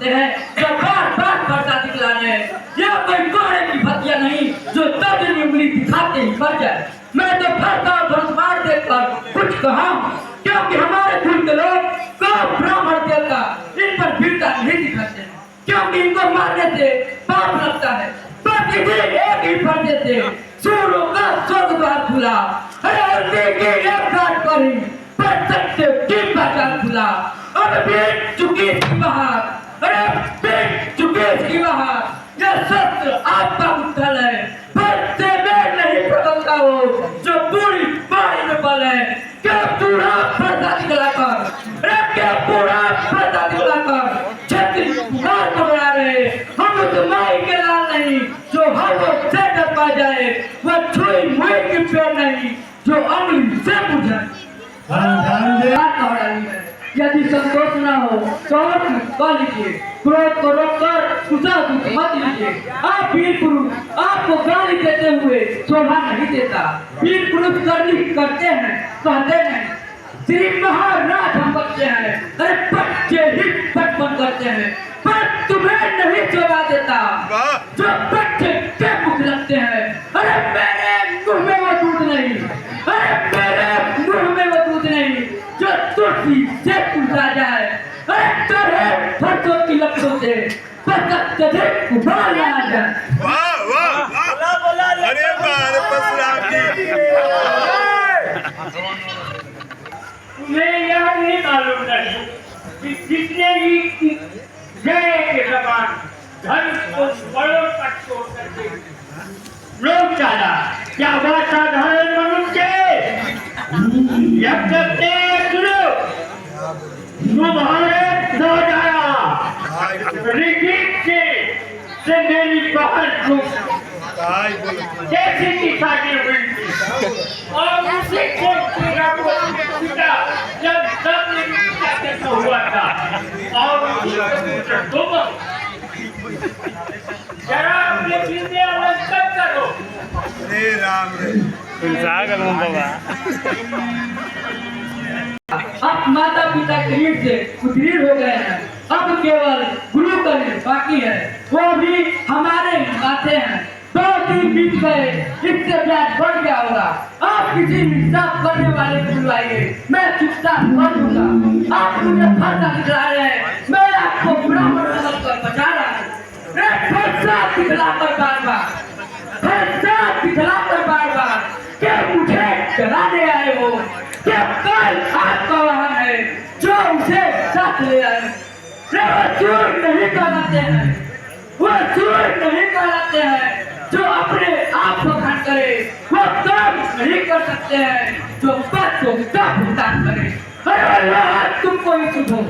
सकते हैं जो बार बार पर्दा दिखला रहे हैं। यह कोई कोड़े की भतिया नहीं जो तर्जनी उंगली दिखाते ही मर जाए। मैं तो फरता धनुष्मान देखकर कुछ कहा क्योंकि हमारे खुद के लोग को ब्राह्मण देवता इन पर वीरता नहीं दिखाते हैं, क्योंकि इनको मारने से पाप लगता है। पर किसी एक ही फर्जे से सूरों का स्वर्ग द्वार खुला। अरे एक रात पर ही पर सत्य की पहचान खुला। अब बीत चुकी इसकी बहार, अरे बीत चुकी इसकी बहार। यह शस्त्र आपका मुठ्ठल है, पर से में नहीं बदलता वो जो पूरी पानी में बल है। क्या पूरा पर्दा दिखलाकर, अरे क्या पूरा पर्दा दिखलाकर छत्री कुमार को बना रहे। हम उस माई के लाल नहीं जो हवा से डर पा जाए, वह छुई मुई की पेड़ नहीं जो अमली से बुझे। यदि संतोष न हो तो कर लीजिए, क्रोध को रोककर कुछ मत लीजिए। आप वीर पुरुष आपको गाली देते हुए शोभा नहीं देता। वीर पुरुष करनी करते हैं, कहते हैं श्री महाराज हम बच्चे हैं, अरे बच्चे ही बचपन करते हैं। पर तुम्हें नहीं शोभा देता जो बच्चे के मुख लगते हैं। अरे मेरे मुंह में वो दूध नहीं, अरे मेरे मुंह में वो दूध नहीं जो तुलसी से पूछा जाए। अरे तेरे फर्जों की लपटों से बसत तुझे उबाल आ जाए। वाह वाह वाह, अरे बार परशुराम जी। तुम्हें यह नहीं मालूम नहीं कि जितने भी जय के समान धन को बड़ों तक छोड़ करके लोग चाला क्या बात साधारण मनुष्य तुम्हारे से मेरी बहन कैसी की शादी हुई थी और उसी को पिता जब सब हुआ था और तुम जरा अपने दिल में अलग करो। राम अब माता पिता शरीर से सुदृढ़ हो गए हैं। अब केवल गुरु का बाकी है, वो भी हमारे माथे हैं। 2 दिन बीत गए, इससे ब्याज बढ़ गया होगा। आप किसी हिसाब करने वाले को बुलाइए, मैं चुपचाप कर दूंगा। आप मुझे फर्जा दिखला रहे हैं, मैं आपको ब्राह्मण समझकर बचा रहा हूँ। फर्जा दिखलाकर बार बार क्या मुझे डराने आए हो? क्या कल आपका वाहन है जो उसे साथ ले आए? वो चोर नहीं कहलाते हैं, वो चोर नहीं कहलाते हैं जो अपने आप को खान करे। वो काम नहीं कर सकते हैं जो बच्चों का भुगतान करे। अरे अल्लाह तुमको ही सुनो,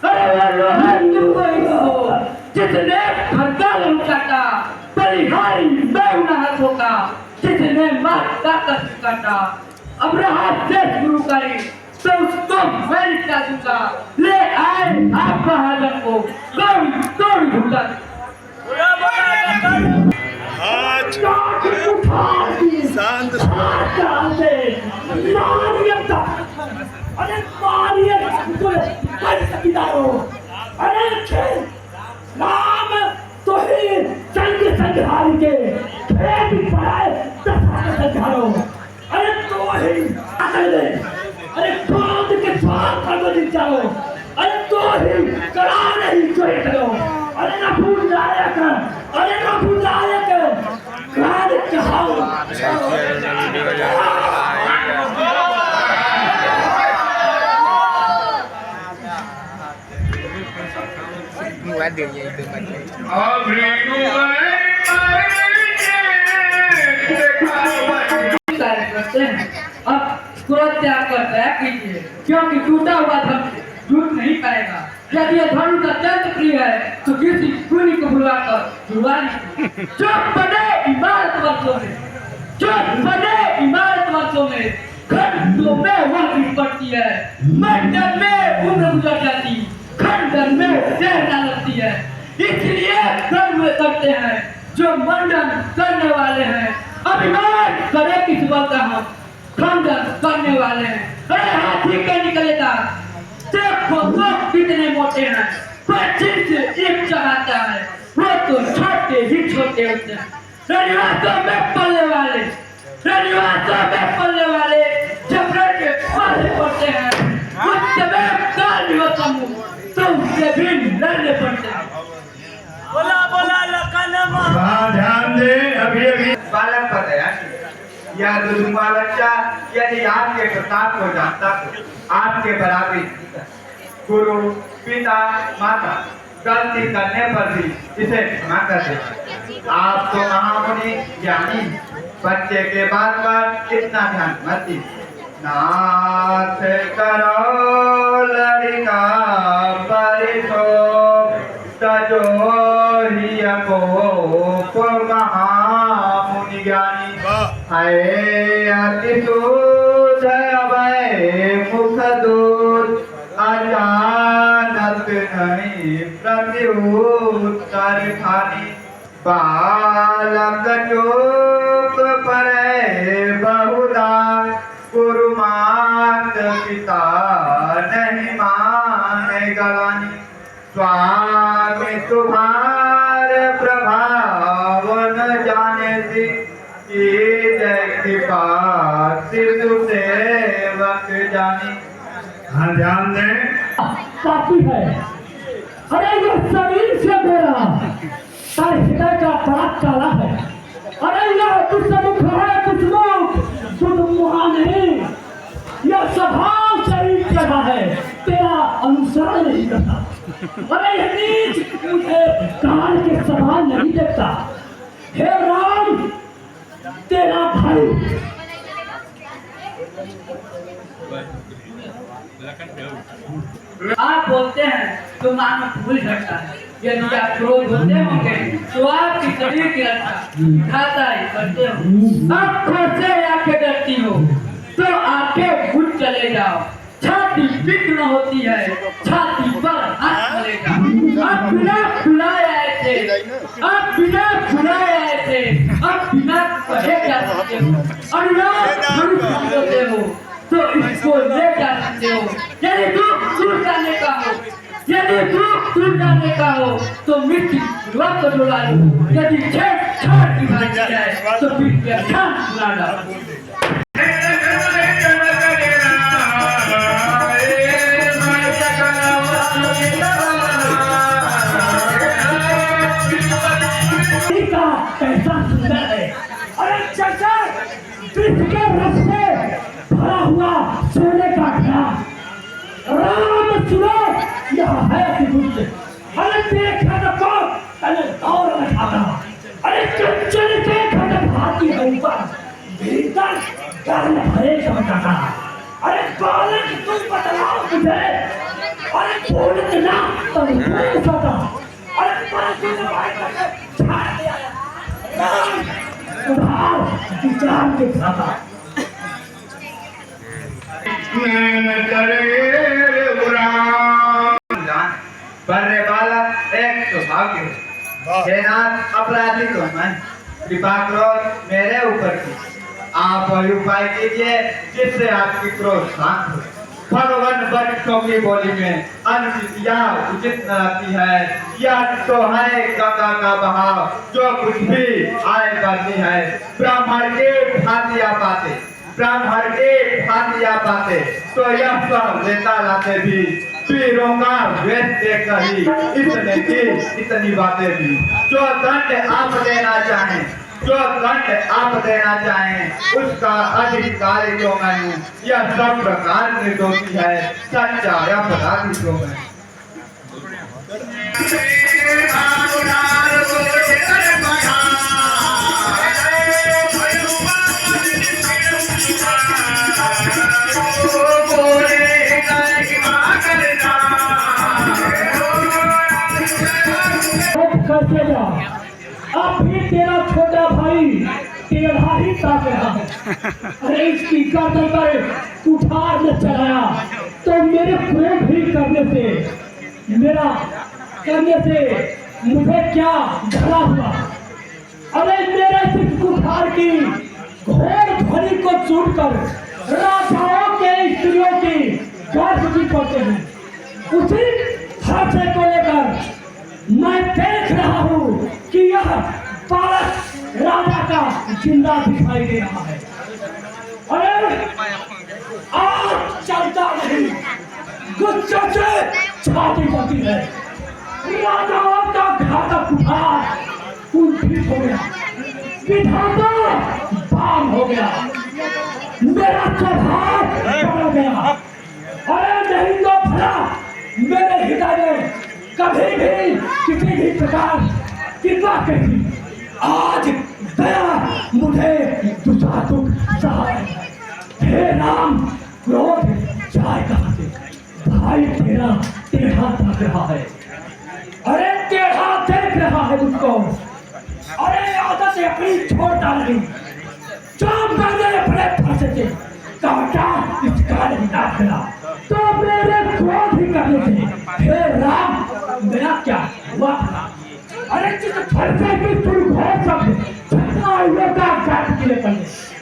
अरे अल्लाह तुमको ही सुनो। जिसने फर्जा लुटाता बलिहारी मैं उन्हें होगा, जिसने मार काकर काटा अब रहा शेष गुरु करी तो उसको मैं निकाल दूंगा। ले आए आप महाजन को कौन भुगतान। शांत राम तो ही संग संघारी के भेद पड़ाए संघारो। अरे तो ही अरे क्रोध के स्वाद कर दो जाओ। अरे तो ही करा नहीं चोरी करो। अरे ना भूल जाए कर, अरे ना भूल जाए कर कान चाहो। अब क्रोध त्याग कर दया कीजिए, क्योंकि टूटा हुआ धन टूट नहीं पाएगा। यदि यह धनुष अत्यंत प्रिय है तो किसी खूनी को बुलाकर जुड़वा लीजिए। जो बड़े इमारत वर्षों में खंडों में वह पड़ती है, मंडल में उम्र गुजर जाती, खंडन में जहर लगती है। इसलिए कर्म करते हैं जो मंडन करने वाले हैं। अभिमान करे किस बात का हम खंडन करने वाले हैं। अरे हाथी के निकलेगा, देखो लोग कितने मोटे हैं। 25 से 1 चढ़ाता है, वो तो छोटे ही छोटे होते हैं। रनिवासों में पलने वाले, रनिवासों में पलने वाले जब लड़के पाले पड़ते हैं, उस समय काल होता हूँ, तो उससे भी लड़ने पड़ते हैं। बोला लखनऊ। वहाँ ध्यान दे, अभी बालक पर दया की। यह दुर्गुमा बच्चा यदि आपके प्रताप को जानता तो आपके बराबरी गुरु पिता माता गलती करने पर भी इसे क्षमा कर दे। आप तो महामुनि ज्ञानी, बच्चे के बात पर इतना ध्यान मत दीजिए। नाथ करो लड़का परितो तजो ही अकोप महामुनि ज्ञानी है अति सूझ अभय मुख दूत अचानक नहीं प्रत्युत्तर खानी बालक चूक परे बहुधा गुरु मात पिता नहीं माने गलानी स्वामी तुम्हारे प्रभाव न जाने सी जय कृपा सिद्धू सेवक जानी। हाँ ध्यान दे, पापी है। अरे ये शरीर से मेरा तार हृदय का बड़ा काला है। अरे यह दुष्मुख है, दुष्मुख नहीं। यह स्वभाव शरीर का है, तेरा अनुसरण नहीं करता। अरे यह नीच मुझे काल के सवाल नहीं देखता। हे राम, तेरा भाई आप बोलते हैं तो मानो भूल घटता है। यदि आप क्रोध होते होंगे तो आपकी शरीर की रक्षा खाता ही करते हो। आँखों से आंखें डरती हो तो आंखें बुझ चले जाओ। छाती विघ्न होती है, छाती पर हाथ मलेगा। आप बिना बुलाए आए थे, आप बिना बुलाए आए थे, आप बिना कहे जा सकते हो। अनुराग होते हो तो इसको ले जा सकते हो। यदि दुख दूर करने का हो, यदि दुख दूर करने का हो तो मिट्टी वक्त डुला लो। यदि छेड़छाड़ की बात है तो फिर क्या ध्यान सुना लो। कैसा सुंदर है। अरे चाचा, विष के रस से भरा हुआ सोने का घड़ा। राम सुनो, यह है बुद्ध। अरे देखा तो तने दौड़ रखा। अरे चंचल के खटक हाथी है ऊपर, भीतर कर्म भरे चमका। अरे बालक तुम बतलाओ मुझे। अरे बोलत ना तो नहीं सकता। अरे पासी ने भाई करके छाड़ दिया। उधार विचार के खाता बर्रे बालक एक सौभाग्य हो। हे नाथ, अपराधी तो मैं, कृपा क्रोध मेरे ऊपर की। आप वही उपाय कीजिए जिससे आपकी क्रोध शांत हो। भगवान बच्चों की बोली में अनुचित उचित न रहती है। यह तो है गंगा का बहाव, जो कुछ भी आए करती है। ब्राह्मण के भातिया पाते, ब्राह्मण के भातिया पाते तो यह सब लेता लाते भी। पीरों का वेश देखकर ही इसने की इतनी बातें भी। जो दंड आप देना चाहें, जो दंड आप देना चाहें उसका अधिकारी जो मैं हूँ। यह सब प्रकार निर्दोषी है, सच्चा अपराधी जो मैं। करके जा। अब भी तेरा छोटा भाई टेढ़ा ही ताक रहा है। अरे इसकी गर्दन पर कुठार ने चढ़ाया तो मेरे प्रेम भी करने से मुझे क्या धरा हुआ। अरे मेरे सिर्फ कुठार की घोर ध्वनि को सुनकर राजाओं के स्त्रियों की गर्भ भी करते हैं। उसी हादसे को लेकर मैं देख रहा हूँ कि यह बालक राजा का जिंदा दिखाई दे रहा है। अरे आज चलता नहीं, गुस्से से छाती जाती है। राजाओं का घातक उठार कुंठित हो गया, विधाता बाम हो गया, मेरा स्वभाव बदल गया। अरे नहीं तो भला मेरे हृदय में कभी भी किसी भी प्रकार की बात कही, आज दया मुझे दूसरा दुख सहा है। हे राम, क्रोध जाए कहां से? भाई तेरा टेढ़ा देख रहा है। अरे टेढ़ा देख रहा है मुझको। अरे आदत से अपनी छोड़ डाली, जब मैंने अपने फंसे थे काटा इस काल ना खड़ा तो मेरे क्रोध ही करने थे। हे राम, मेरा क्या हुआ? अरे जिस फंसे की तुम हो सकते का काट के ले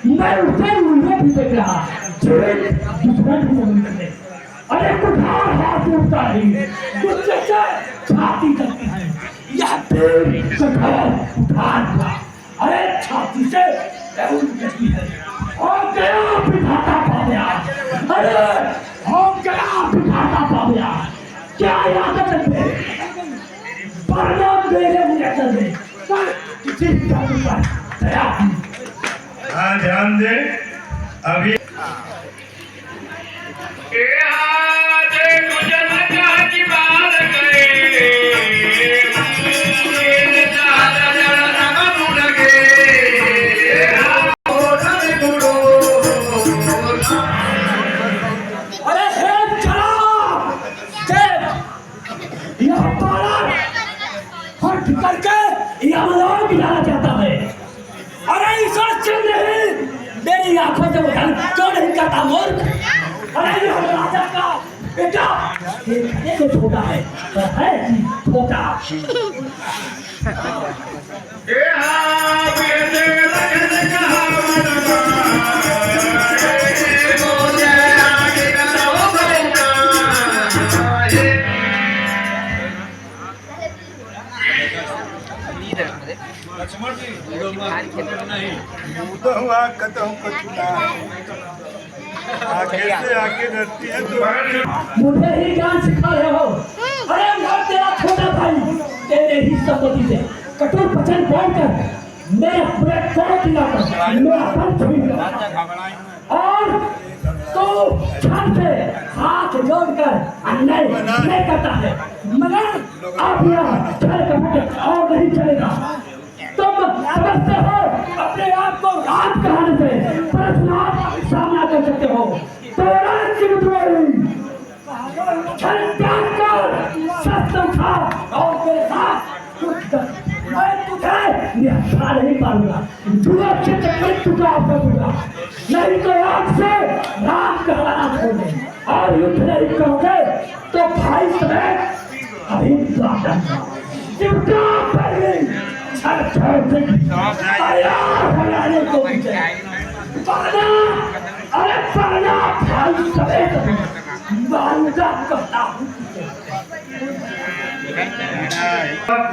मैं उसे उल्टे भी देख रहा, दुश्मन भी नहीं करने। अरे कुठार हाथ उठता ही गुस्से से छाती करती है। यह कठोर उठार हुआ, अरे छाती से उठती है। हो गया विधाता पा गया, अरे हो गया विधाता पा गया। क्या याद है पढ़ना मेरे नियंत्रण में पर किसी जाति पर दया। हाँ ध्यान दे अभी चाहता है। अरे ईसा चंद्र मेरी आंखों से उधर क्यों नहीं करता मूर्ख? अरे ये राजा का बेटा देखने में छोटा है पर है छोटा। लक्ष्मण जी तो हुआ कतहु कछुना आगे से आगे डरती है तो मुझे ही ज्ञान सिखा रहे हो? अरे मैं तेरा छोटा भाई तेरे ही संपत्ति से कठोर वचन बोलकर मेरे पूरे कोट दिलाकर मेरा दम छीन लिया और तो छन से हाथ जोड़कर अन्याय नहीं करता है। मगर अब यह चल कर और नहीं चलेगा। तुम समझते हो अपने आप को राम कहने से परशुराम का सामना कर सकते हो। तो और मेरे साथ मैं तुझे निहत्था नहीं पाऊंगा, तू अच्छे से चुका दूंगा, नहीं तो आज से राम कहलाना छोड़ दे और युद्ध नहीं करोगे तो भाई समेत अभी चिमटा पहले हरियाणे को अरे पढ़ना भाई समेत मांगा करता हूँ।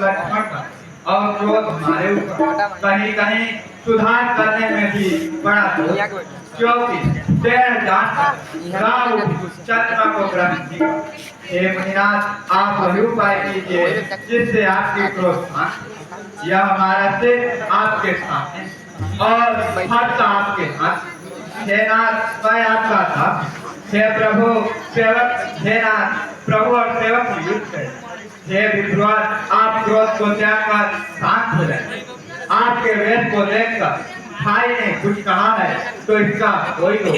लक्ष्मण और क्रोध हमारे ऊपर कहीं कहीं सुधार करने में भी बड़ा दोष, क्योंकि तेरह जान चंद्रमा को ग्रहण किया। हे मुनिनाथ, आप वही उपाय कीजिए जिससे आपकी क्रोध शांत। यह हमारा सिर आपके सामने और हाथ आपके हाथ। हे नाथ, मैं आपका था। हे प्रभु सेवक, हे नाथ प्रभु और सेवक युद्ध करें। हे विद्वान, आप क्रोध को त्याग कर शांत हो जाए। आपके वेद को देखकर भाई ने कुछ कहा है तो इसका कोई दो।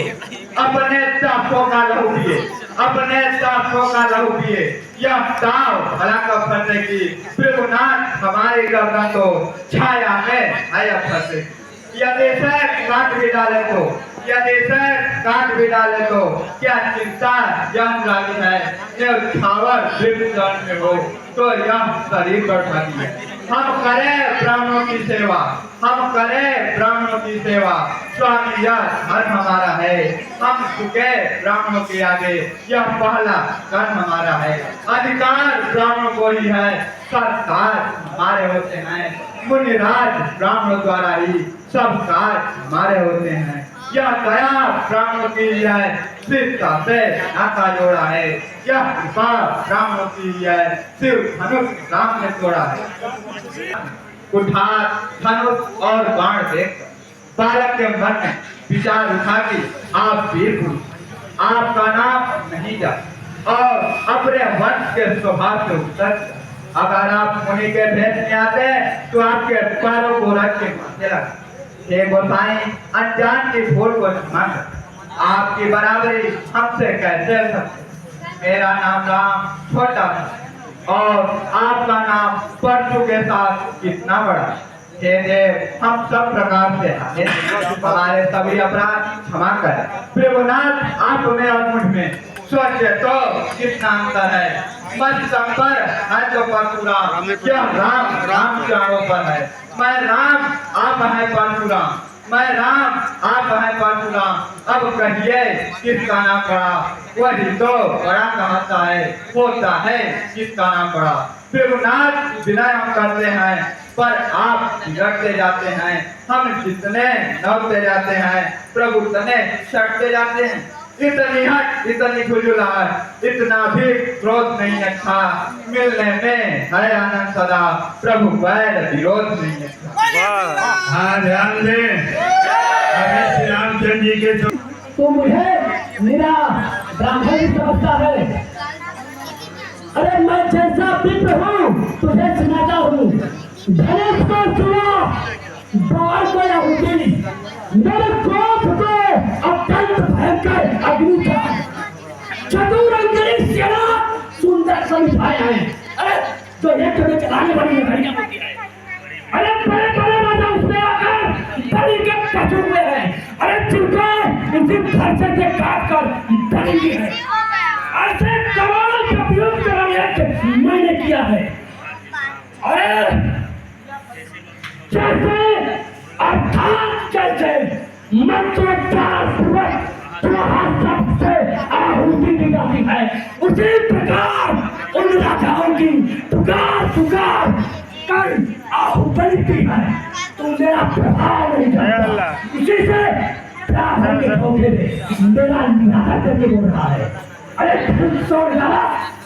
अपने तापों का लहू पिए, अपने तापों का लहू पिए। यह ताव भला का फंसे की प्रभुनाथ हमारी गर्दन को छाया में आया फंसे। यदि सर काट भी डाले तो, यदि सर काट भी डाले तो क्या चिंता जम लागी है। जब छावर में हो तो यह शरीर पर फंसी है। हम करें ब्राह्मणों की सेवा, हम करें ब्राह्मणों की सेवा। स्वामी यह धर्म हमारा है, हम झुके ब्राह्मणों के आगे, यह पहला कर्म हमारा है। अधिकार ब्राह्मणों को ही है, सरकार हमारे होते हैं, मुनिराज ब्राह्मणों द्वारा ही सब कार्य हमारे होते हैं। यह दया ब्राह्मणों की है, सीता से नाता जोड़ा है, यह कृपा ब्राह्मणों की है, शिव धनुष राम ने तोड़ा है। कुठार धनुष और बाण देख बालक के मन में विचार उठा कि आप वीर पुरुष, आपका नाम नहीं जा और अपने वंश के स्वभाव से उत्तर। अगर आप मुनि के भेष में आते तो आपके पैरों को रख के मारते लगे। हे गोसाई, अनजान की भूल को क्षमा कर, आपकी बराबरी हमसे कैसे हो सकती। मेरा नाम राम छोटा था और आपका नाम परशु के साथ कितना बड़ा। हे देव, हम सब प्रकार से हमारे सभी अपराध क्षमा कर। प्रभुनाथ, आप में और मुझ में सोचे तो कितना अंतर है। मत संपर है तो परशुराम, क्या राम राम चारों पर है। मैं राम, आप है परशुराम, मैं राम, आप है परशुराम। अब कहिए किसका नाम बड़ा, वही तो बड़ा कहता है, होता है किसका नाम बड़ा। प्रभुनाथ, विनय हम करते हैं पर आप बिगड़ते जाते हैं। हम जितने नौते जाते हैं प्रभु उतने सटते जाते हैं। इतनी हट, इतनी खुजलाहट, इतना भी क्रोध नहीं अच्छा। मिलने में है आनंद सदा, प्रभु वैर विरोध नहीं अच्छा। हाँ, ध्यान दें, अभी श्री रामचंद्र जी के तो मुझे मेरा ब्राह्मण ही समझता है। अरे मैं जैसा विप्र हूँ तुझे सुनाता हूँ। धनुष को सुनो, बाण को आहुति, मेरे क्रोध को अत्यंत भयंकर अग्नि था। चतुरंगनी सेना सुंदर समझाया है। अरे तो एक तो चलाने वाली लड़ाइयाँ होती है। अरे बड़े बड़े राजा उसमें आकर बलि के पशु में है। अरे जिनको इसी खर्चे से काट कर बलि की है। ऐसे कमाल का प्रयोग मैंने किया है। अरे जैसे अर्थात जैसे मंत्रोच्चार सबसे आहुति दी जाती है, उसी प्रकार उन राजाओं की पुकार पुकार कर आहुति दी है। तो मेरा प्रभाव नहीं करता, उसी से ब्राह्मण के धोखे में मेरा निरादर करके बोल रहा है। अरे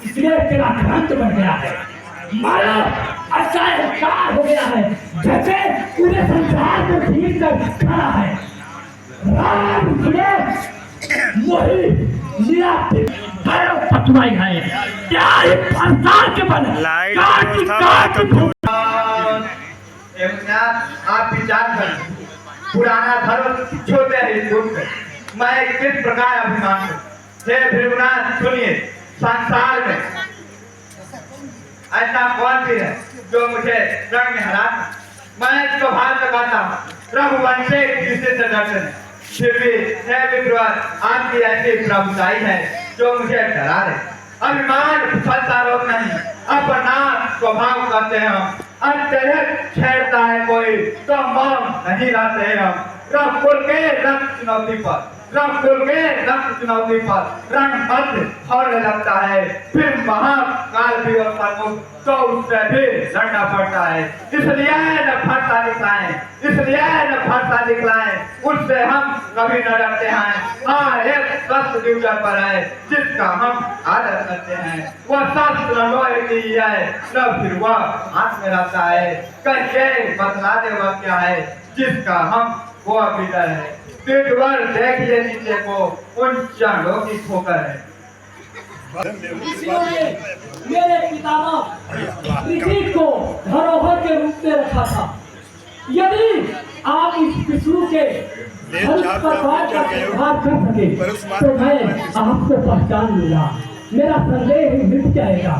इसलिए तेरा ग्रंथ बढ़ गया है। मारा ऐसा इंकार हो गया है जैसे पूरे संसार को ठीक कर खड़ा है। राम वही पटवाई है, क्या संसार के बन आप विचार कर, पुराना धर्म छोटे ही टूट गए। मैं किस प्रकार अभिमान करूं। हे भृगुनाथ, सुनिए, संसार में ऐसा कौन भी है जो मुझे रंग में हरा। मैं स्वभाव लगाता हूँ, रघुवंश किसी से डरते नहीं, फिर भी हे विद्वान, आपकी ऐसी प्रभुताई है जो मुझे डरा रहे। अभिमान फलता रोग नहीं, अपना स्वभाव करते हैं हम। अत्यधिक छेड़ता है कोई तो मौन नहीं रहते हैं हम। रब कुल के रक्त चुनौती पर, रब कुल के रक्त चुनौती पर रणभद्र होने लगता है। फिर महाकाल भी और प्रमुख तो उससे भी लड़ना पड़ता है। इसलिए न फरसा दिखलाएं, इसलिए न फरसा दिखलाएं, उससे हम कभी न डरते हैं। हाँ, एक शस्त्र ड्यूजर पर है जिसका हम आदर करते हैं। वह शस्त्र लोहे की है, न फिर वह हाथ में रहता है। कहिए बतला दे वह क्या है जिसका हम वो अभिडर है। पीठवर देखिए नीचे को, उन चांदों की ठोकर है। मेरे पितामह पृथ्वी को धरोहर के रूप में रखा था। यदि आप इस विष्णु के प्रभाव कर सके तो मैं आपको पहचान लूंगा, मेरा संदेह मिट जाएगा।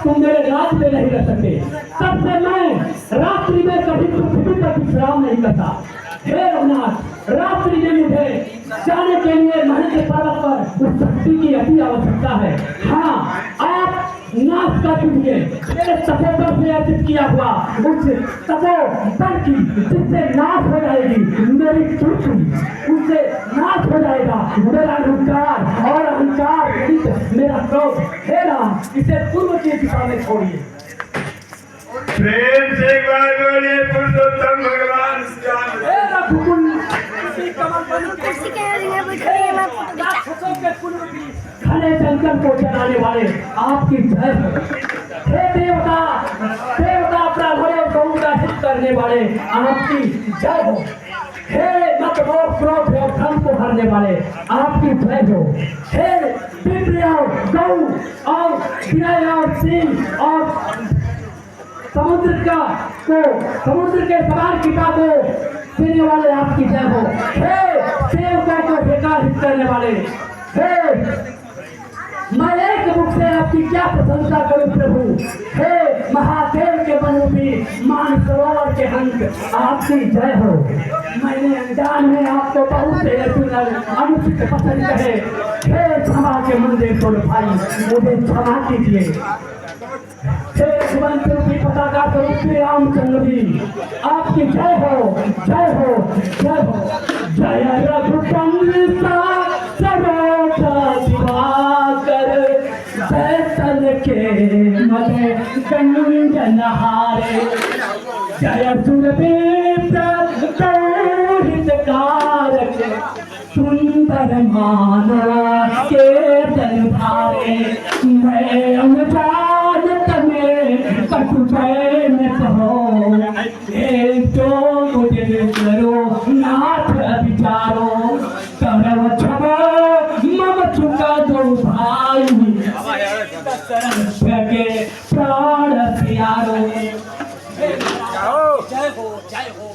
तुम मेरे राज में नहीं रह सकते। तब से मैं रात्रि में कभी पृथ्वी पर विश्राम नहीं करता। हे रघुनाथ, रात्रि में मुझे जाने के लिए महल के पर्वत पर उस शक्ति की अति आवश्यकता है। हाँ, आप नाश कर दीजिए मेरे तपोबल से अर्जित किया हुआ उस तपोबल की, जिससे नाश हो जाएगी मेरी पृथ्वी, उससे नाश हो जाएगा मेरा अहंकार और अहंकार रहित मेरा क्रोध। हे राम, इसे पूर्व की दिशा में छोड़िए। प्रेम से एक बार बोलिए पुरुषोत्तम भगवान श्री राम। हे रघुकुल कमल घने जंगल को जलाने वाले आपकी जय हो। हे देवता, देवता ब्राह्मणों गौ का हित करने वाले आपकी जय हो। हे मत मोह क्रोध और धर्म को भरने वाले आपकी जय हो। हे दिव्य और गौ और सिंह और सिंह और समुद्र समुद्र के सवार किताबों देने वाले आपकी जय हो। हे सेवकों को बेकार हित करने वाले, हे मैं एक मुख से आपकी क्या प्रशंसा करूं प्रभु। हे महादेव के बनरूपी मानसरोवर के हंस आपकी जय हो। मैंने अनजान में आपको बहुत से अनुचित पसंद कहे। हे क्षमा के मंदिर को भाई, मुझे क्षमा कीजिए। हे सुवंत रूपी पताका स्वरूप श्री रामचंद्र जी, आपकी जय हो, जय हो, जय हो। जय रघुवंशा सरोजा दिवाकर, बैतल के मध्य कंजन हारे। जय सुरवीर कारक, सुंदर माना के जन भारे। मैं अनजान तमें कटुबैन कहो, जो मुझे करो नाथ विचारो। करव छबो मम चुका दो भाई, के प्राण प्यारो। जय हो, जय हो।